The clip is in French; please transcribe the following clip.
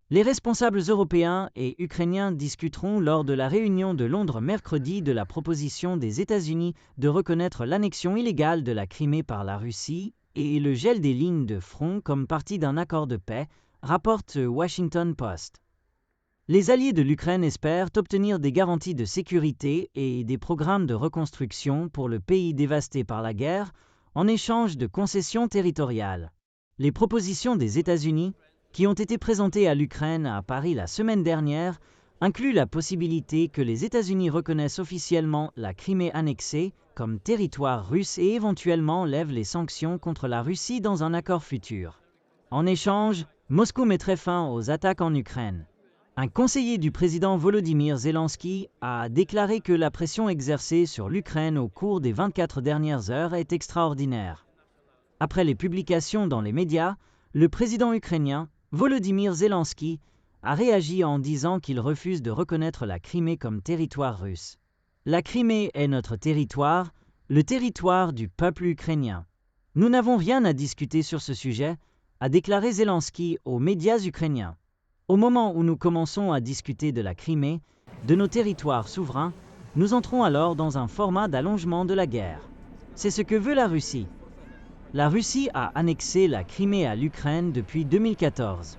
Les responsables européens et ukrainiens discuteront lors de la réunion de Londres mercredi de la proposition des États-Unis de reconnaître l'annexion illégale de la Crimée par la Russie et le gel des lignes de front comme partie d'un accord de paix, rapporte Washington Post. Les alliés de l'Ukraine espèrent obtenir des garanties de sécurité et des programmes de reconstruction pour le pays dévasté par la guerre en échange de concessions territoriales. Les propositions des États-Unis, qui ont été présentées à l'Ukraine à Paris la semaine dernière, incluent la possibilité que les États-Unis reconnaissent officiellement la Crimée annexée comme territoire russe et éventuellement lèvent les sanctions contre la Russie dans un accord futur. En échange, Moscou mettrait fin aux attaques en Ukraine. Un conseiller du président Volodymyr Zelensky a déclaré que la pression exercée sur l'Ukraine au cours des 24 dernières heures est extraordinaire. Après les publications dans les médias, le président ukrainien, Volodymyr Zelensky, a réagi en disant qu'il refuse de reconnaître la Crimée comme territoire russe. La Crimée est notre territoire, le territoire du peuple ukrainien. Nous n'avons rien à discuter sur ce sujet, a déclaré Zelensky aux médias ukrainiens. Au moment où nous commençons à discuter de la Crimée, de nos territoires souverains, nous entrons alors dans un format d'allongement de la guerre. C'est ce que veut la Russie. La Russie a annexé la Crimée à l'Ukraine depuis 2014.